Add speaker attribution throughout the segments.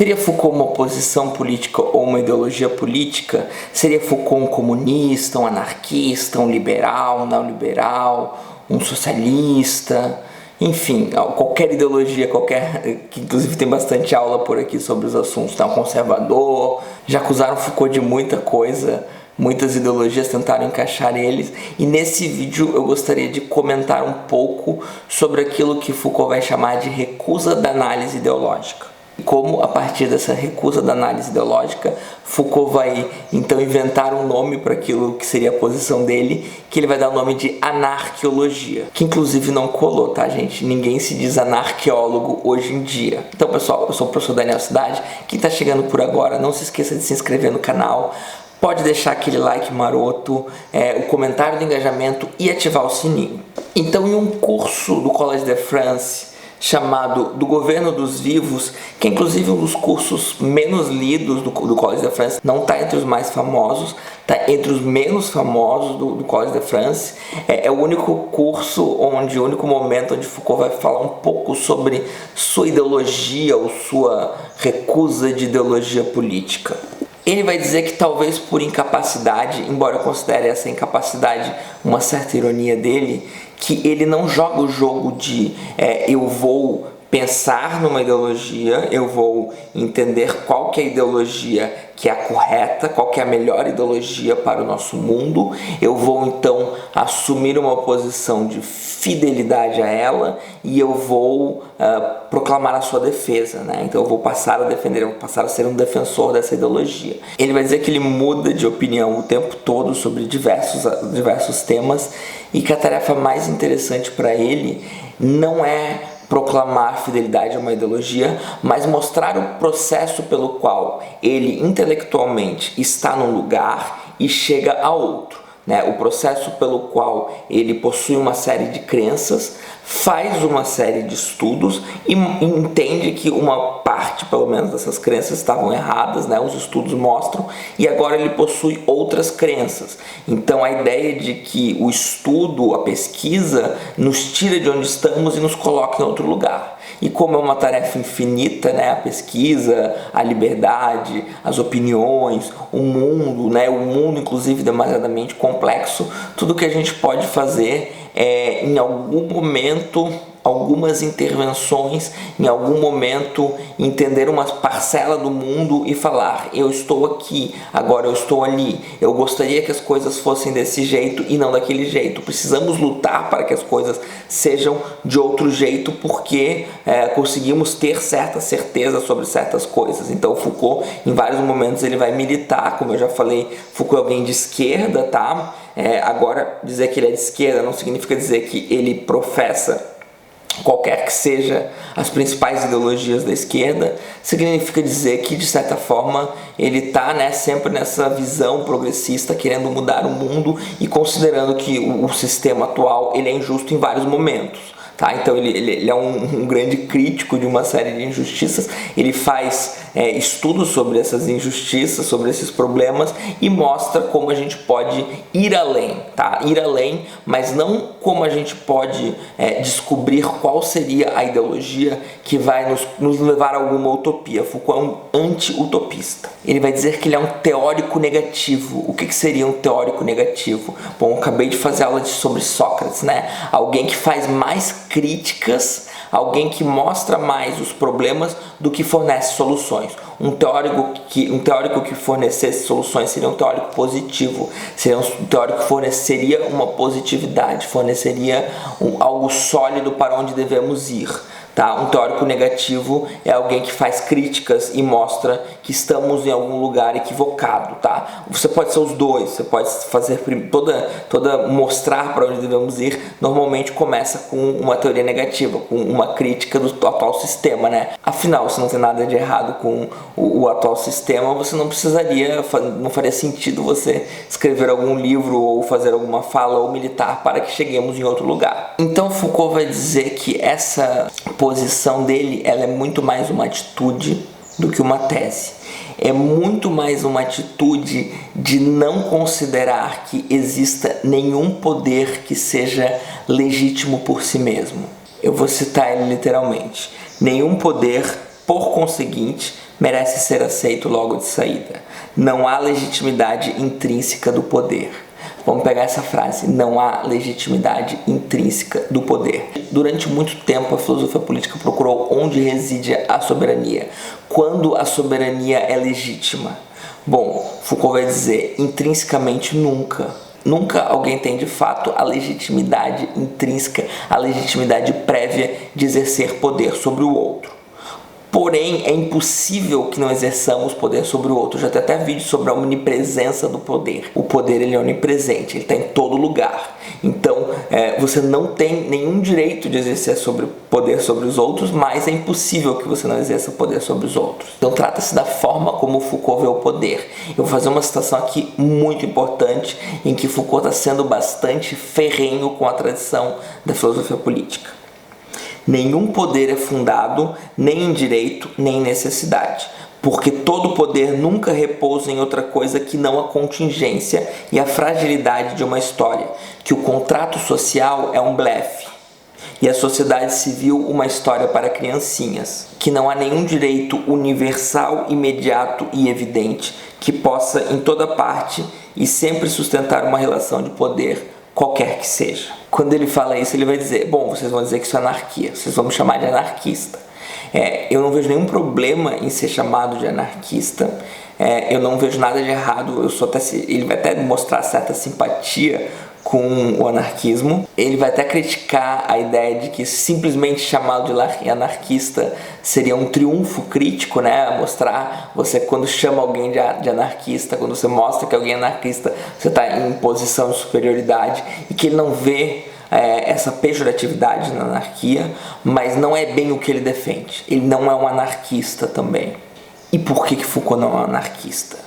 Speaker 1: Teria Foucault uma posição política ou uma ideologia política? Seria Foucault um comunista, um anarquista, um liberal, um neoliberal, um socialista? Enfim, qualquer ideologia, que inclusive tem bastante aula por aqui sobre os assuntos, tá? Um conservador. Já acusaram Foucault de muita coisa, muitas ideologias tentaram encaixar eles, e nesse vídeo eu gostaria de comentar um pouco sobre aquilo que Foucault vai chamar de recusa da análise ideológica. Como, a partir dessa recusa da análise ideológica, Foucault vai então inventar um nome para aquilo que seria a posição dele, que ele vai dar o nome de anarqueologia, que inclusive não colou, tá, gente? Ninguém se diz anarqueólogo hoje em dia. Então, pessoal, eu sou o professor Daniel Cidade. Quem está chegando por agora, não se esqueça de se inscrever no canal, pode deixar aquele like maroto, o comentário do engajamento e ativar o sininho. Então, em um curso do Collège de France, chamado Do Governo dos Vivos, que é inclusive um dos cursos menos lidos do Collège de France, não está entre os mais famosos, está entre os menos famosos do Collège de France. É o único curso, o único momento onde Foucault vai falar um pouco sobre sua ideologia ou sua recusa de ideologia política. Ele vai dizer que talvez por incapacidade, embora eu considere essa incapacidade uma certa ironia dele, que ele não joga o jogo de eu vou pensar numa ideologia, eu vou entender qual que é a ideologia que é a correta, qual que é a melhor ideologia para o nosso mundo, eu vou então assumir uma posição de fidelidade a ela e eu vou proclamar a sua defesa, né? Então eu vou passar a defender, eu vou passar a ser um defensor dessa ideologia. Ele vai dizer que ele muda de opinião o tempo todo sobre diversos temas e que a tarefa mais interessante para ele não é proclamar fidelidade a uma ideologia, mas mostrar o processo pelo qual ele intelectualmente está num lugar e chega a outro, né? O processo pelo qual ele possui uma série de crenças, faz uma série de estudos e entende que uma parte, pelo menos, dessas crenças estavam erradas, né? Os estudos mostram, e agora ele possui outras crenças. Então a ideia de que o estudo, a pesquisa, nos tira de onde estamos e nos coloca em outro lugar. E como é uma tarefa infinita, né? A pesquisa, a liberdade, as opiniões, o mundo, né? O mundo inclusive demasiadamente complexo, tudo que a gente pode fazer é, em algum momento, algumas intervenções, em algum momento entender uma parcela do mundo e falar: eu estou aqui, agora eu estou ali, eu gostaria que as coisas fossem desse jeito e não daquele jeito, precisamos lutar para que as coisas sejam de outro jeito porque conseguimos ter certa certeza sobre certas coisas. Então Foucault, em vários momentos, ele vai militar, como eu já falei, Foucault é alguém de esquerda, tá? Agora, dizer que ele é de esquerda não significa dizer que ele professa qualquer que seja as principais ideologias da esquerda, significa dizer que, de certa forma, ele está, né, sempre nessa visão progressista, querendo mudar o mundo e considerando que o sistema atual ele é injusto em vários momentos. Tá? Então ele é um grande crítico de uma série de injustiças, ele faz estudos sobre essas injustiças, sobre esses problemas e mostra como a gente pode ir além, tá? Ir além, mas não como a gente pode descobrir qual seria a ideologia que vai nos levar a alguma utopia. Foucault é um anti-utopista. Ele vai dizer que ele é um teórico negativo. O que seria um teórico negativo? Bom, eu acabei de fazer aula sobre Sócrates, né? Alguém que faz mais críticas, alguém que mostra mais os problemas do que fornece soluções. Um teórico que fornecesse soluções seria um teórico positivo, seria um teórico que forneceria uma positividade, forneceria algo sólido para onde devemos ir. Tá? Um teórico negativo é alguém que faz críticas e mostra que estamos em algum lugar equivocado. Tá? Você pode ser os dois, você pode fazer mostrar para onde devemos ir. Normalmente começa com uma teoria negativa, com uma crítica do atual sistema, né? Afinal, se não tem nada de errado com o atual sistema, você não precisaria, não faria sentido você escrever algum livro ou fazer alguma fala ou militar para que cheguemos em outro lugar. Então Foucault vai dizer que essa posição dele, ela é muito mais uma atitude do que uma tese. É muito mais uma atitude de não considerar que exista nenhum poder que seja legítimo por si mesmo. Eu vou citar ele literalmente. Nenhum poder, por conseguinte, merece ser aceito logo de saída. Não há legitimidade intrínseca do poder. Vamos pegar essa frase, não há legitimidade intrínseca do poder. Durante muito tempo a filosofia política procurou onde reside a soberania, quando a soberania é legítima. Bom, Foucault vai dizer, intrinsecamente nunca. Nunca alguém tem de fato a legitimidade intrínseca, a legitimidade prévia de exercer poder sobre o outro. Porém, é impossível que não exerçamos poder sobre o outro. Já tem até vídeo sobre a onipresença do poder. O poder ele é onipresente, ele está em todo lugar. Então, você não tem nenhum direito de exercer poder sobre os outros, mas é impossível que você não exerça poder sobre os outros. Então, trata-se da forma como Foucault vê o poder. Eu vou fazer uma citação aqui muito importante, em que Foucault está sendo bastante ferrenho com a tradição da filosofia política. Nenhum poder é fundado nem em direito, nem em necessidade, porque todo poder nunca repousa em outra coisa que não a contingência e a fragilidade de uma história, que o contrato social é um blefe, e a sociedade civil uma história para criancinhas, que não há nenhum direito universal, imediato e evidente que possa, em toda parte e sempre sustentar uma relação de poder, qualquer que seja. Quando ele fala isso, ele vai dizer, bom, vocês vão dizer que isso é anarquia, vocês vão me chamar de anarquista. Eu não vejo nenhum problema em ser chamado de anarquista, eu não vejo nada de errado, ele vai até mostrar certa simpatia com o anarquismo. Ele vai até criticar a ideia de que simplesmente chamado de anarquista seria um triunfo crítico, né? Mostrar, você quando chama alguém de anarquista, quando você mostra que alguém é anarquista, você está em posição de superioridade, e que ele não vê essa pejoratividade na anarquia, mas não é bem o que ele defende. Ele não é um anarquista também. E por que Foucault não é um anarquista?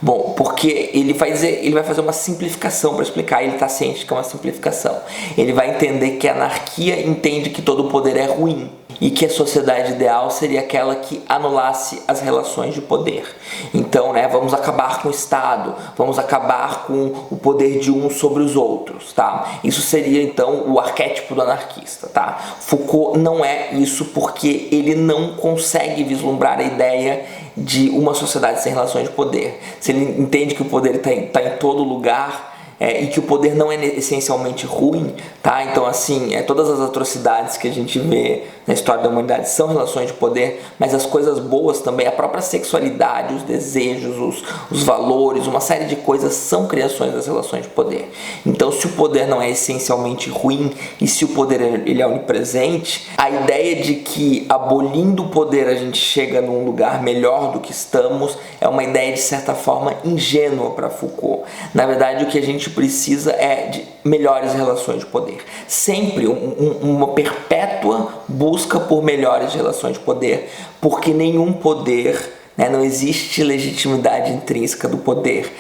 Speaker 1: Bom, porque ele vai fazer uma simplificação para explicar, ele está ciente que é uma simplificação. Ele vai entender que a anarquia entende que todo poder é ruim e que a sociedade ideal seria aquela que anulasse as relações de poder. Então, vamos acabar com o Estado, vamos acabar com o poder de uns sobre os outros, tá? Isso seria, então, o arquétipo do anarquista, tá? Foucault não é isso porque ele não consegue vislumbrar a ideia de uma sociedade sem relações de poder. Se ele entende que o poder está em todo lugar, e que o poder não é essencialmente ruim, tá? Então, assim, todas as atrocidades que a gente vê na história da humanidade são relações de poder, mas as coisas boas também, a própria sexualidade, os desejos, os valores, uma série de coisas são criações das relações de poder. Então, se o poder não é essencialmente ruim e se o poder ele é onipresente, a ideia de que abolindo o poder a gente chega num lugar melhor do que estamos é uma ideia de certa forma ingênua para Foucault. Na verdade, o que a gente precisa é de melhores relações de poder. Sempre uma perpétua busca por melhores relações de poder, porque nenhum poder, não existe legitimidade intrínseca do poder.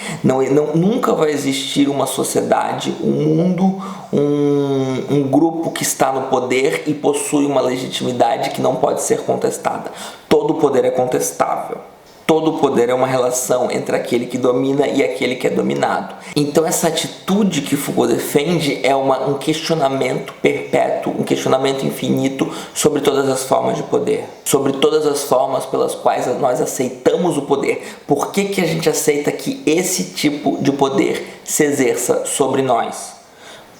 Speaker 1: Nunca vai existir uma sociedade, um mundo, um grupo que está no poder e possui uma legitimidade que não pode ser contestada. Todo poder é contestável. Todo poder é uma relação entre aquele que domina e aquele que é dominado. Então essa atitude que Foucault defende é um questionamento perpétuo, um questionamento infinito sobre todas as formas de poder, sobre todas as formas pelas quais nós aceitamos o poder. Por que a gente aceita que esse tipo de poder se exerça sobre nós?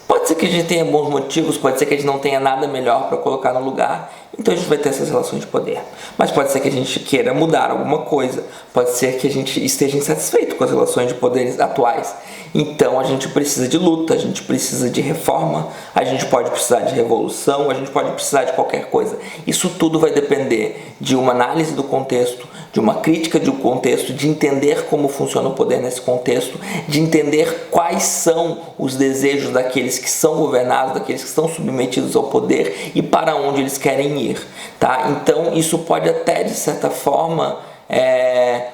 Speaker 1: Pode ser que a gente tenha bons motivos, pode ser que a gente não tenha nada melhor para colocar no lugar, então a gente vai ter essas relações de poder. Mas pode ser que a gente queira mudar alguma coisa, pode ser que a gente esteja insatisfeito com as relações de poderes atuais. Então a gente precisa de luta, a gente precisa de reforma, a gente pode precisar de revolução, a gente pode precisar de qualquer coisa. Isso tudo vai depender de uma análise do contexto, de uma crítica do contexto, de entender como funciona o poder nesse contexto, de entender quais são os desejos daqueles que são governados, daqueles que estão submetidos ao poder e para onde eles querem ir, tá? Então isso pode até, de certa forma,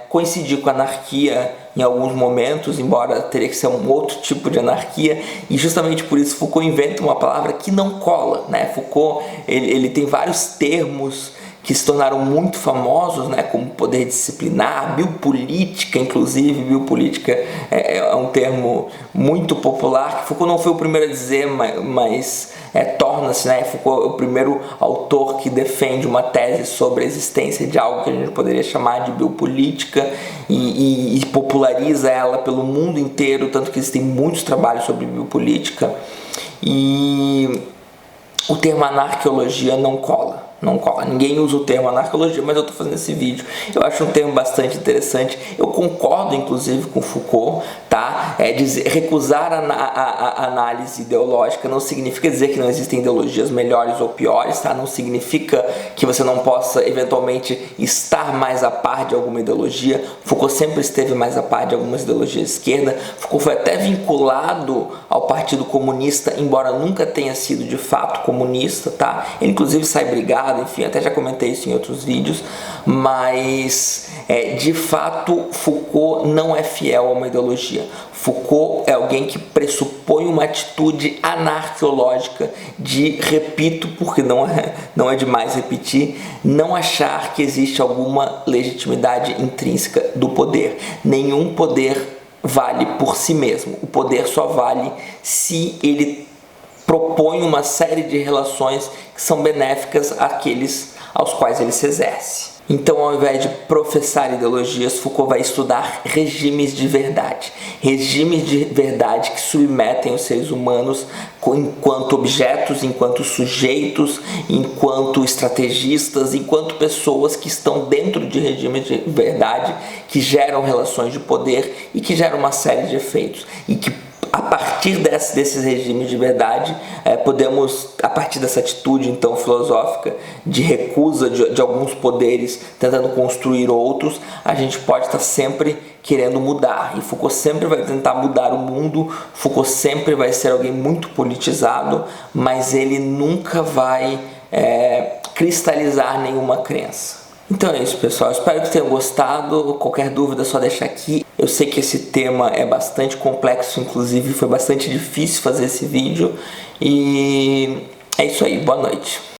Speaker 1: coincidir com a anarquia em alguns momentos, embora teria que ser um outro tipo de anarquia, e justamente por isso Foucault inventa uma palavra que não cola, Foucault ele tem vários termos que se tornaram muito famosos, como poder disciplinar, biopolítica, inclusive. Biopolítica é um termo muito popular, que Foucault não foi o primeiro a dizer, mas torna-se, né, Foucault é o primeiro autor que defende uma tese sobre a existência de algo que a gente poderia chamar de biopolítica e populariza ela pelo mundo inteiro, tanto que existem muitos trabalhos sobre biopolítica. E o termo anarqueologia não cola. Ninguém usa o termo anarqueologia, mas eu estou fazendo esse vídeo. Eu acho um termo bastante interessante. Eu concordo, inclusive, com Foucault, tá? Recusar a análise ideológica não significa dizer que não existem ideologias melhores ou piores, tá? Não significa que você não possa, eventualmente, estar mais a par de alguma ideologia. Foucault sempre esteve mais a par de algumas ideologias de esquerda. Foucault foi até vinculado ao Partido Comunista, embora nunca tenha sido, de fato, comunista, tá? Ele, inclusive, sai brigado. Enfim, até já comentei isso em outros vídeos, mas de fato Foucault não é fiel a uma ideologia. Foucault é alguém que pressupõe uma atitude anarqueológica de, repito, porque não é demais repetir, não achar que existe alguma legitimidade intrínseca do poder. Nenhum poder vale por si mesmo. O poder só vale se ele propõe uma série de relações que são benéficas àqueles aos quais ele se exerce. Então, ao invés de professar ideologias, Foucault vai estudar regimes de verdade. Regimes de verdade que submetem os seres humanos enquanto objetos, enquanto sujeitos, enquanto estrategistas, enquanto pessoas que estão dentro de regimes de verdade, que geram relações de poder e que geram uma série de efeitos. E que a partir desses regimes de verdade, podemos, a partir dessa atitude então filosófica de recusa de alguns poderes, tentando construir outros, a gente pode estar sempre querendo mudar. E Foucault sempre vai tentar mudar o mundo. Foucault sempre vai ser alguém muito politizado, mas ele nunca vai cristalizar nenhuma crença. Então é isso, pessoal. Espero que tenham gostado. Qualquer dúvida é só deixar aqui. Eu sei que esse tema é bastante complexo, inclusive foi bastante difícil fazer esse vídeo. E é isso aí. Boa noite.